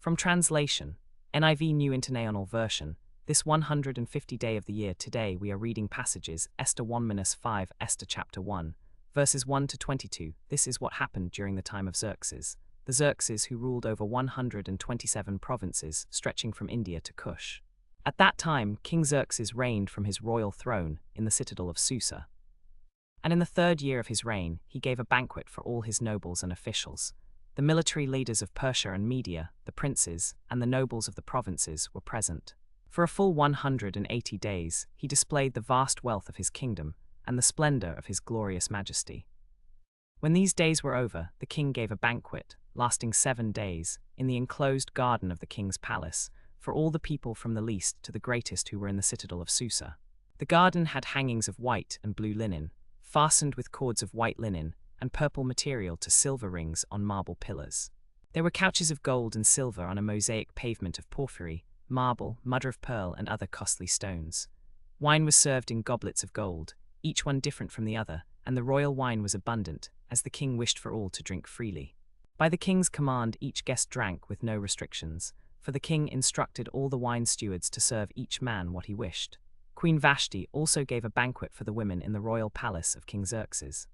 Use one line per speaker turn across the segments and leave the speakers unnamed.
From translation, NIV New International Version, this 150th day of the year today we are reading passages Esther 1-5, Esther chapter 1, verses 1 to 22. This is what happened during the time of Xerxes, the Xerxes who ruled over 127 provinces stretching from India to Kush. At that time, King Xerxes reigned from his royal throne in the citadel of Susa. And in the 3rd year of his reign, he gave a banquet for all his nobles and officials. The military leaders of Persia and Media, the princes, and the nobles of the provinces were present. For a full 180 days, he displayed the vast wealth of his kingdom and the splendor of his glorious majesty. When these days were over, the king gave a banquet, lasting 7 days, in the enclosed garden of the king's palace, for all the people from the least to the greatest who were in the citadel of Susa. The garden had hangings of white and blue linen, fastened with cords of white linen and purple material to silver rings on marble pillars. There were couches of gold and silver on a mosaic pavement of porphyry, marble, mother of pearl, and other costly stones. Wine was served in goblets of gold, each one different from the other, and the royal wine was abundant, as the king wished for all to drink freely. By the king's command each guest drank with no restrictions, for the king instructed all the wine stewards to serve each man what he wished. Queen Vashti also gave a banquet for the women in the royal palace of King Xerxes.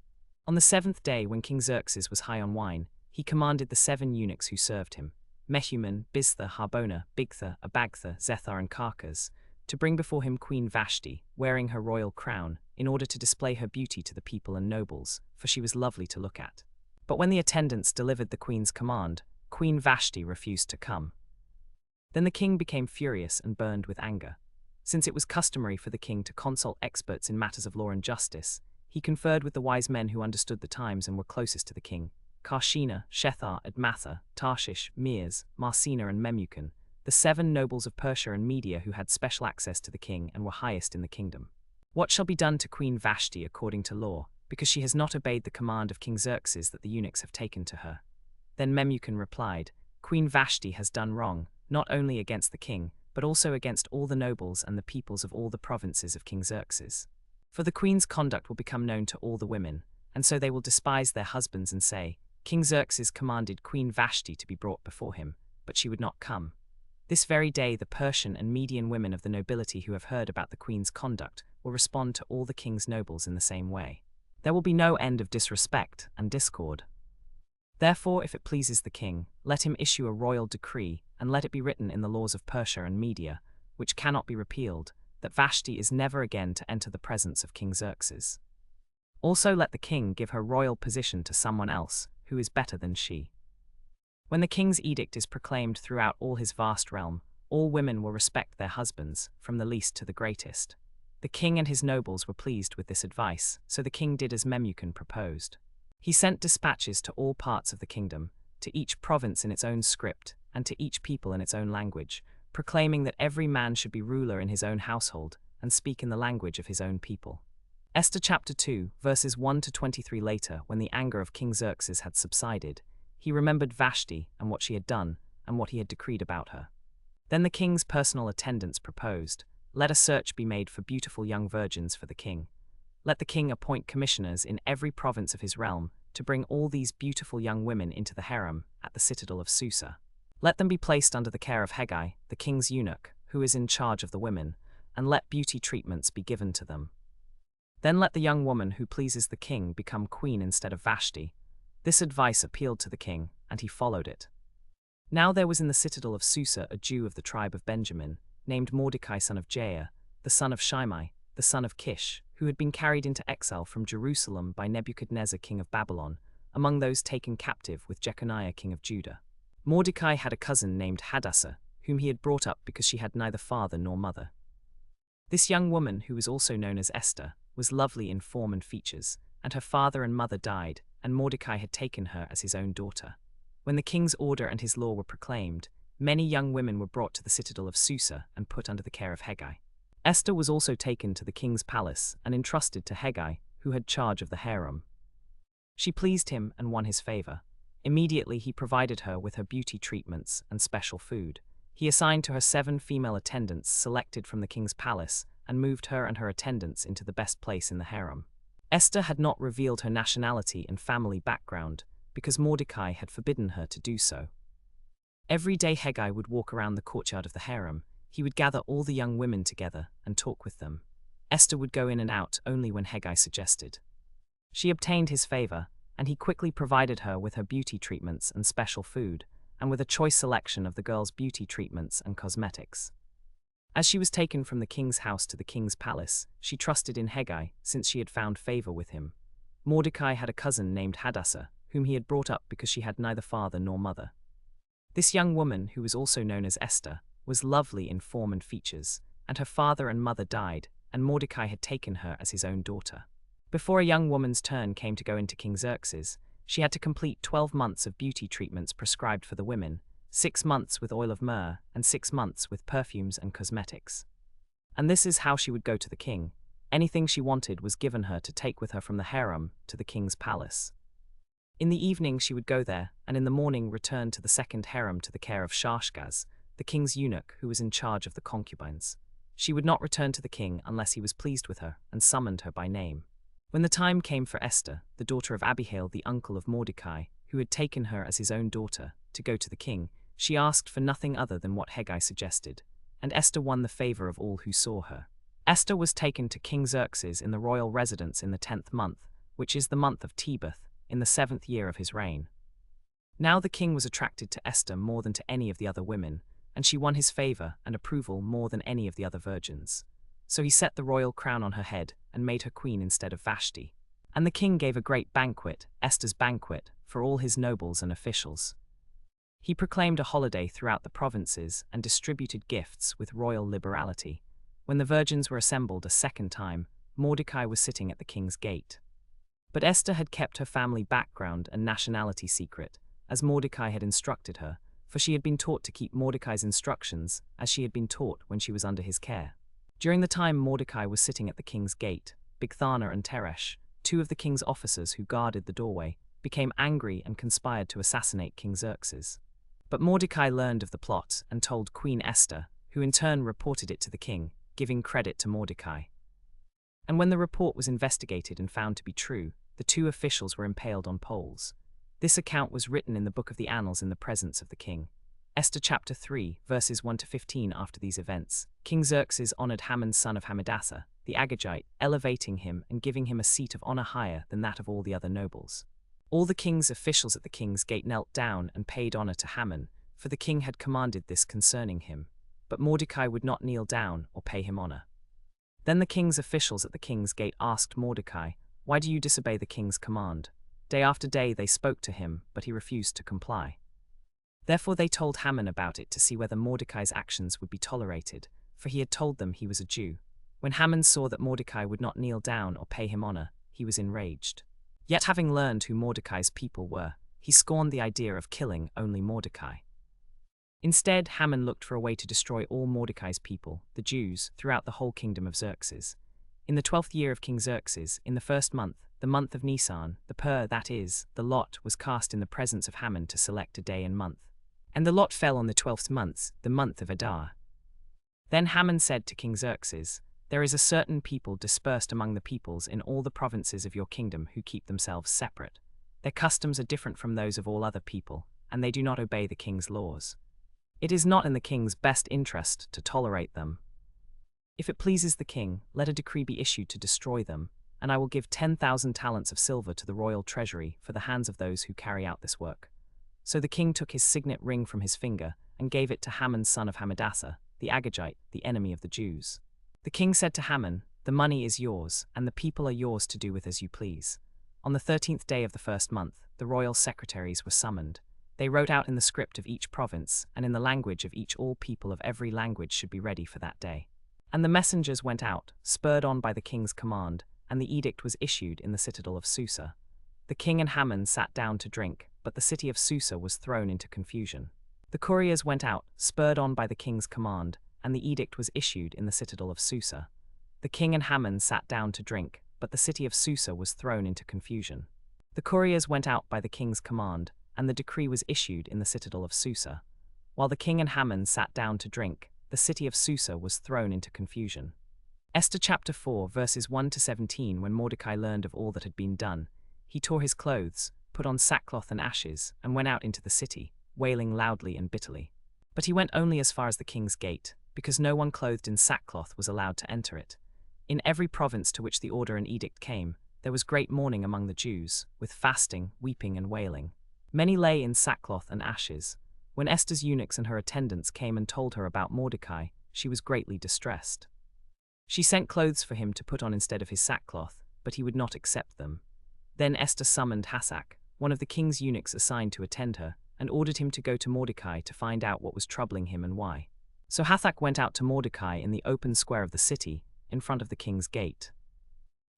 On the 7th day, when King Xerxes was high on wine, he commanded the 7 eunuchs who served him, Mehuman, Biztha, Harbona, Bigtha, Abagtha, Zethar, and Carcas, to bring before him Queen Vashti, wearing her royal crown, in order to display her beauty to the people and nobles, for she was lovely to look at. But when the attendants delivered the queen's command, Queen Vashti refused to come. Then the king became furious and burned with anger. Since it was customary for the king to consult experts in matters of law and justice, he conferred with the wise men who understood the times and were closest to the king, Karshena, Shethar, Admatha, Tarshish, Meres, Marsena, and Memucan, the 7 nobles of Persia and Media who had special access to the king and were highest in the kingdom. What shall be done to Queen Vashti according to law, because she has not obeyed the command of King Xerxes that the eunuchs have taken to her? Then Memucan replied, Queen Vashti has done wrong, not only against the king, but also against all the nobles and the peoples of all the provinces of King Xerxes. For the queen's conduct will become known to all the women, and so they will despise their husbands and say, King Xerxes commanded Queen Vashti to be brought before him, but she would not come. This very day the Persian and Median women of the nobility who have heard about the queen's conduct will respond to all the king's nobles in the same way. There will be no end of disrespect and discord. Therefore, if it pleases the king, let him issue a royal decree, and let it be written in the laws of Persia and Media, which cannot be repealed, that Vashti is never again to enter the presence of King Xerxes. Also let the king give her royal position to someone else, who is better than she. When the king's edict is proclaimed throughout all his vast realm, all women will respect their husbands, from the least to the greatest. The king and his nobles were pleased with this advice, so the king did as Memucan proposed. He sent dispatches to all parts of the kingdom, to each province in its own script, and to each people in its own language, proclaiming that every man should be ruler in his own household, and speak in the language of his own people. Esther chapter 2, verses 1 to 23. Later, when the anger of King Xerxes had subsided, he remembered Vashti and what she had done, and what he had decreed about her. Then the king's personal attendants proposed, let a search be made for beautiful young virgins for the king. Let the king appoint commissioners in every province of his realm to bring all these beautiful young women into the harem at the citadel of Susa. Let them be placed under the care of Hegai, the king's eunuch, who is in charge of the women, and let beauty treatments be given to them. Then let the young woman who pleases the king become queen instead of Vashti. This advice appealed to the king, and he followed it. Now there was in the citadel of Susa a Jew of the tribe of Benjamin, named Mordecai son of Jair, the son of Shimei, the son of Kish, who had been carried into exile from Jerusalem by Nebuchadnezzar king of Babylon, among those taken captive with Jeconiah king of Judah. Mordecai had a cousin named Hadassah, whom he had brought up because she had neither father nor mother. This young woman, who was also known as Esther, was lovely in form and features, and her father and mother died, and Mordecai had taken her as his own daughter. When the king's order and his law were proclaimed, many young women were brought to the citadel of Susa and put under the care of Hegai. Esther was also taken to the king's palace and entrusted to Hegai, who had charge of the harem. She pleased him and won his favor. Immediately he provided her with her beauty treatments and special food. He assigned to her 7 female attendants selected from the king's palace and moved her and her attendants into the best place in the harem. Esther had not revealed her nationality and family background because Mordecai had forbidden her to do so. Every day Haggai would walk around the courtyard of the harem. He would gather all the young women together and talk with them. Esther would go in and out only when Haggai suggested. She obtained his favor, and he quickly provided her with her beauty treatments and special food, and with a choice selection of the girl's beauty treatments and cosmetics. As she was taken from the king's house to the king's palace, she trusted in Haggai since she had found favor with him. Mordecai had a cousin named Hadassah, whom he had brought up because she had neither father nor mother. This young woman, who was also known as Esther, was lovely in form and features, and her father and mother died, and Mordecai had taken her as his own daughter. Before a young woman's turn came to go into King Xerxes, she had to complete 12 months of beauty treatments prescribed for the women, 6 months with oil of myrrh, and 6 months with perfumes and cosmetics. And this is how she would go to the king. Anything she wanted was given her to take with her from the harem to the king's palace. In the evening she would go there, and in the morning return to the second harem to the care of Xerxes, the king's eunuch who was in charge of the concubines. She would not return to the king unless he was pleased with her and summoned her by name. When the time came for Esther, the daughter of Abihail, the uncle of Mordecai, who had taken her as his own daughter, to go to the king, she asked for nothing other than what Haggai suggested, and Esther won the favor of all who saw her. Esther was taken to King Xerxes in the royal residence in the 10th month, which is the month of Tebeth, in the 7th year of his reign. Now the king was attracted to Esther more than to any of the other women, and she won his favor and approval more than any of the other virgins. So he set the royal crown on her head and made her queen instead of Vashti. And the king gave a great banquet, Esther's banquet, for all his nobles and officials. He proclaimed a holiday throughout the provinces and distributed gifts with royal liberality. When the virgins were assembled a second time, Mordecai was sitting at the king's gate. But Esther had kept her family background and nationality secret, as Mordecai had instructed her, for she had been taught to keep Mordecai's instructions as she had been taught when she was under his care. During the time Mordecai was sitting at the king's gate, Bigthana and Teresh, 2 of the king's officers who guarded the doorway, became angry and conspired to assassinate King Xerxes. But Mordecai learned of the plot and told Queen Esther, who in turn reported it to the king, giving credit to Mordecai. And when the report was investigated and found to be true, the 2 officials were impaled on poles. This account was written in the book of the annals in the presence of the king. Esther chapter 3, verses 1 to 15. After these events, King Xerxes honored Haman son of Hadassah, the Agagite, elevating him and giving him a seat of honor higher than that of all the other nobles. All the king's officials at the king's gate knelt down and paid honor to Haman, for the king had commanded this concerning him. But Mordecai would not kneel down or pay him honor. Then the king's officials at the king's gate asked Mordecai, "Why do you disobey the king's command?" Day after day they spoke to him, but he refused to comply. Therefore they told Haman about it to see whether Mordecai's actions would be tolerated, for he had told them he was a Jew. When Haman saw that Mordecai would not kneel down or pay him honor, he was enraged. Yet having learned who Mordecai's people were, he scorned the idea of killing only Mordecai. Instead, Haman looked for a way to destroy all Mordecai's people, the Jews, throughout the whole kingdom of Xerxes. In the 12th year of King Xerxes, in the 1st month, the month of Nisan, the pur, that is, the lot, was cast in the presence of Haman to select a day and month. And the lot fell on the 12th month, the month of Adar. Then Haman said to King Xerxes, "There is a certain people dispersed among the peoples in all the provinces of your kingdom who keep themselves separate. Their customs are different from those of all other people, and they do not obey the king's laws. It is not in the king's best interest to tolerate them. If it pleases the king, let a decree be issued to destroy them, and I will give 10,000 talents of silver to the royal treasury for the hands of those who carry out this work." So the king took his signet ring from his finger and gave it to Haman son of Hadassah, the Agagite, the enemy of the Jews. The king said to Haman, "The money is yours, and the people are yours to do with as you please." On the 13th day of the 1st month, the royal secretaries were summoned. They wrote out in the script of each province, and in the language of each all people of every language should be ready for that day. And the messengers went out, spurred on by the king's command, and the edict was issued in the citadel of Susa. The king and Haman sat down to drink, but the city of Susa was thrown into confusion. The couriers went out, spurred on by the king's command, and the edict was issued in the citadel of Susa. The king and Haman sat down to drink, but the city of Susa was thrown into confusion. The couriers went out by the king's command, and the decree was issued in the citadel of Susa. While the king and Haman sat down to drink, the city of Susa was thrown into confusion. Esther chapter 4, verses 1 to 17. When Mordecai learned of all that had been done, he tore his clothes, put on sackcloth and ashes, and went out into the city. wailing loudly and bitterly. But he went only as far as the king's gate, because no one clothed in sackcloth was allowed to enter it. In every province to which the order and edict came, there was great mourning among the Jews, with fasting, weeping, and wailing. Many lay in sackcloth and ashes. When Esther's eunuchs and her attendants came and told her about Mordecai, she was greatly distressed. She sent clothes for him to put on instead of his sackcloth, but he would not accept them. Then Esther summoned Hadassah, one of the king's eunuchs assigned to attend her, and ordered him to go to Mordecai to find out what was troubling him and why. So Hadassah went out to Mordecai in the open square of the city, in front of the king's gate.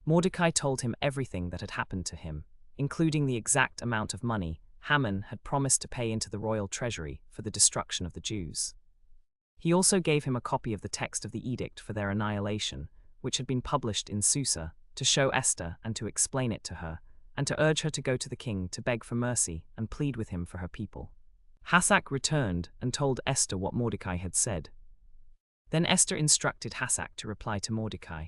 Mordecai told him everything that had happened to him, including the exact amount of money Haman had promised to pay into the royal treasury for the destruction of the Jews. He also gave him a copy of the text of the edict for their annihilation, which had been published in Susa, to show Esther and to explain it to her, and to urge her to go to the king to beg for mercy and plead with him for her people. Hadassah returned and told Esther what Mordecai had said. Then Esther instructed Hadassah to reply to Mordecai,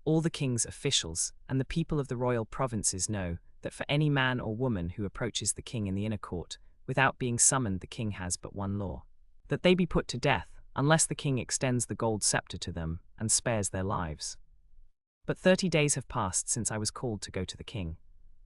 "All the king's officials and the people of the royal provinces know that for any man or woman who approaches the king in the inner court, without being summoned, the king has but one law: that they be put to death, unless the king extends the gold scepter to them and spares their lives. But 30 days have passed since I was called to go to the king."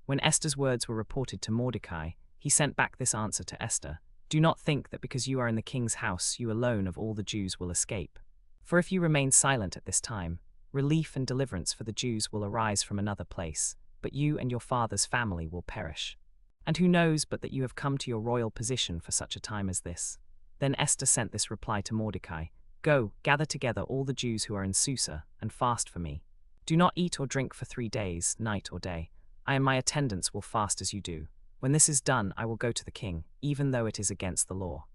When Esther's words were reported to Mordecai, he sent back this answer to Esther: "Do not think that because you are in the king's house, you alone of all the Jews will escape. For if you remain silent at this time, relief and deliverance for the Jews will arise from another place, but you and your father's family will perish. And who knows but that you have come to your royal position for such a time as this?" Then Esther sent this reply to Mordecai: "Go, gather together all the Jews who are in Susa, and fast for me. Do not eat or drink for 3 days, night or day. I and my attendants will fast as you do. When this is done, I will go to the king, even though it is against the law.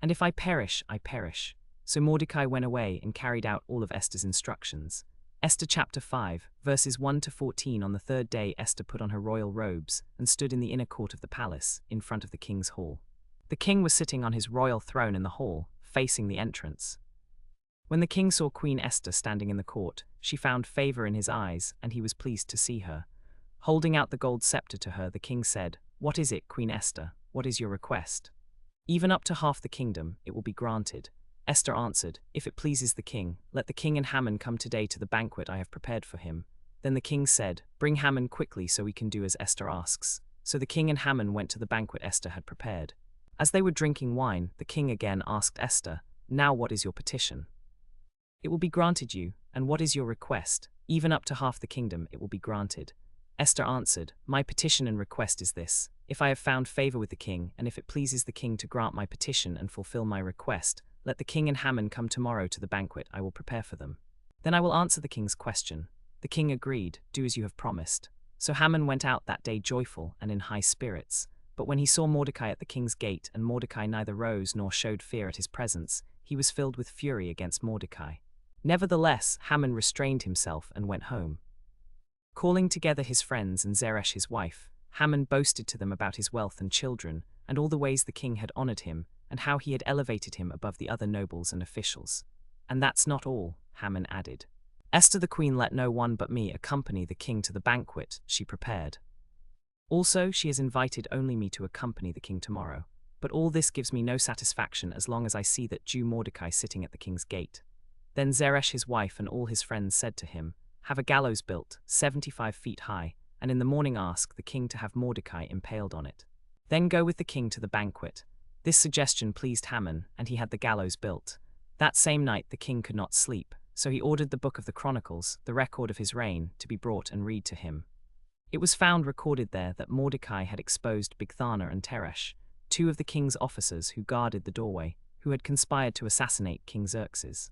And if I perish, I perish." So Mordecai went away and carried out all of Esther's instructions. Esther chapter 5, verses 1 to 14. On the 3rd day, Esther put on her royal robes and stood in the inner court of the palace, in front of the king's hall. The king was sitting on his royal throne in the hall, facing the entrance. When the king saw Queen Esther standing in the court, she found favor in his eyes, and he was pleased to see her. Holding out the gold scepter to her, the king said, "What is it, Queen Esther? What is your request?" "Even up to half the kingdom, it will be granted." Esther answered, "If it pleases the king, let the king and Haman come today to the banquet I have prepared for him." Then the king said, "Bring Haman quickly so we can do as Esther asks." So the king and Haman went to the banquet Esther had prepared. As they were drinking wine, the king again asked Esther, "Now what is your petition?" "It will be granted you, and what is your request?" "Even up to half the kingdom, it will be granted." Esther answered, "My petition and request is this: if I have found favor with the king, and if it pleases the king to grant my petition and fulfill my request, let the king and Haman come tomorrow to the banquet I will prepare for them. Then I will answer the king's question." The king agreed, "Do as you have promised." So Haman went out that day joyful and in high spirits. But when he saw Mordecai at the king's gate, and Mordecai neither rose nor showed fear at his presence, he was filled with fury against Mordecai. Nevertheless, Haman restrained himself and went home. Calling together his friends and Zeresh his wife, Haman boasted to them about his wealth and children, and all the ways the king had honored him, and how he had elevated him above the other nobles and officials. "And that's not all," Haman added. "Esther the queen let no one but me accompany the king to the banquet she prepared. Also, she has invited only me to accompany the king tomorrow. But all this gives me no satisfaction as long as I see that Jew Mordecai sitting at the king's gate." Then Zeresh his wife and all his friends said to him, "Have a gallows built, 75 feet high, and in the morning ask the king to have Mordecai impaled on it. Then go with the king to the banquet." This suggestion pleased Haman, and he had the gallows built. That same night the king could not sleep, so he ordered the book of the Chronicles, the record of his reign, to be brought and read to him. It was found recorded there that Mordecai had exposed Bigthana and Teresh, 2 of the king's officers who guarded the doorway, who had conspired to assassinate King Xerxes.